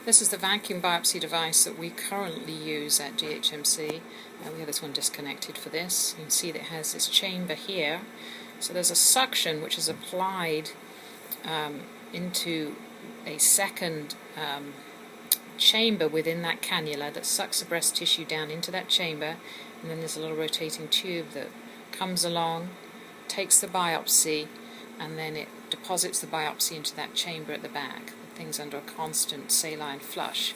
This is the vacuum biopsy device that we currently use at GHMC. We have this one disconnected for this. You can see that it has this chamber here. So there's a suction which is applied into a second chamber within that cannula that sucks the breast tissue down into that chamber, and then there's a little rotating tube that comes along, takes the biopsy, and then it deposits the biopsy into that chamber at the back. The thing's under a constant saline flush.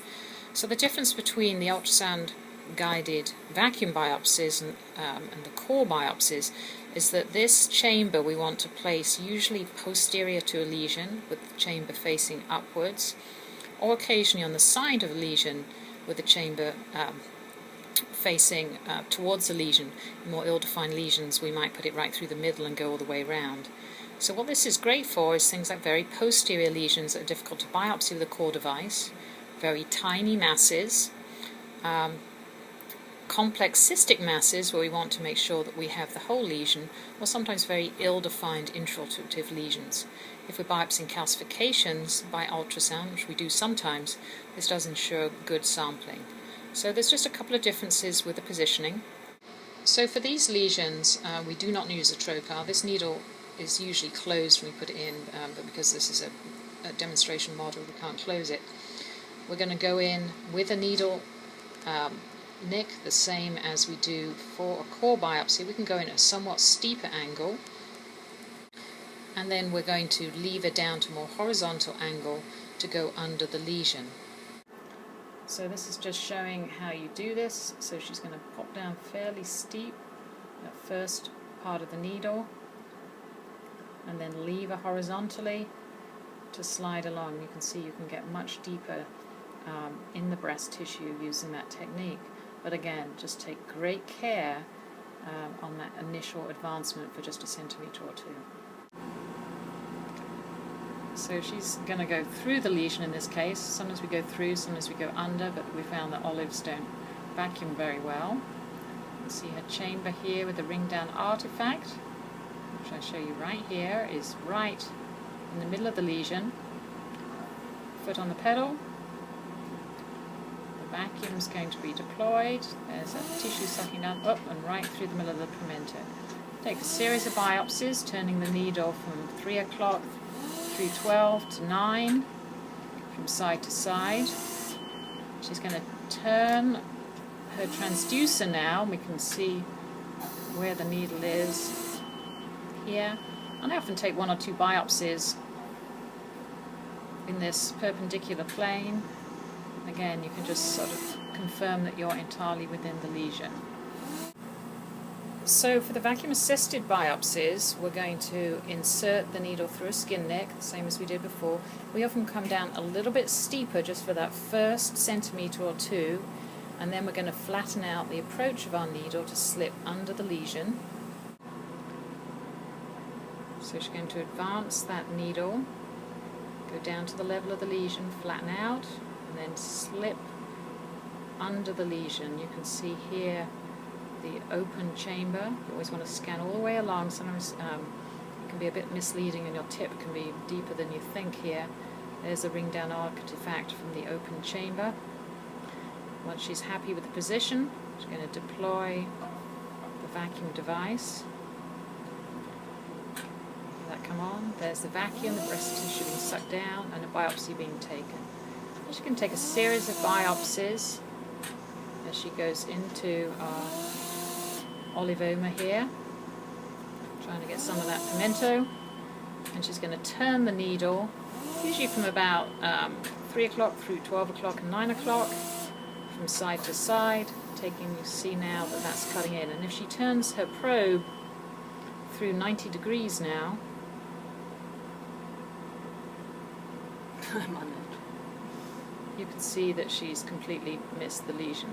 So the difference between the ultrasound guided vacuum biopsies and the core biopsies is that this chamber we want to place usually posterior to a lesion with the chamber facing upwards, or occasionally on the side of a lesion with the chamber facing towards the lesion. In more ill-defined lesions we might put it right through the middle and go all the way around. So what this is great for is things like very posterior lesions that are difficult to biopsy with a core device, very tiny masses, complex cystic masses where we want to make sure that we have the whole lesion, or sometimes very ill-defined intraoperative lesions. If we're biopsying calcifications by ultrasound, which we do sometimes, this does ensure good sampling. So there's just a couple of differences with the positioning. So for these lesions, we do not use a trocar. This needle is usually closed when we put it in, but because this is a demonstration model, we can't close it. We're going to go in with a needle nick, the same as we do for a core biopsy. We can go in at a somewhat steeper angle, and then we're going to lever down to a more horizontal angle to go under the lesion. So this is just showing how you do this. So she's going to pop down fairly steep at first part of the needle, and then lever horizontally to slide along. You can see you can get much deeper in the breast tissue using that technique. But again, just take great care on that initial advancement for just a centimetre or two. So she's going to go through the lesion in this case. Sometimes we go through, sometimes we go under, but we found that olives don't vacuum very well. You can see her chamber here with the ring down artifact, which I show you right here, is right in the middle of the lesion. Foot on the pedal. The vacuum is going to be deployed. There's a tissue sucking down, up and right through the middle of the pimento. Take a series of biopsies, turning the needle from 3 o'clock through 12 to 9, from side to side. She's going to turn her transducer now. We can see where the needle is here. And I often take 1 or 2 biopsies in this perpendicular plane. Again, you can just sort of confirm that you're entirely within the lesion. So for the vacuum-assisted biopsies, we're going to insert the needle through a skin nick, the same as we did before. We often come down a little bit steeper just for that first centimetre or two, and then we're going to flatten out the approach of our needle to slip under the lesion. So she's going to advance that needle, go down to the level of the lesion, flatten out, and then slip under the lesion. You can see here the open chamber. You always want to scan all the way along. Sometimes it can be a bit misleading and your tip can be deeper than you think here. There's a ring down artifact from the open chamber. Once she's happy with the position, she's going to deploy the vacuum device. Let that come on. There's the vacuum, the breast tissue being sucked down, and a biopsy being taken. And she can take a series of biopsies as she goes into our olivoma here, trying to get some of that pimento, and she's going to turn the needle, usually from about 3 o'clock through 12 o'clock and 9 o'clock, from side to side, taking, you see now that that's cutting in. And if she turns her probe through 90 degrees now, you can see that she's completely missed the lesion.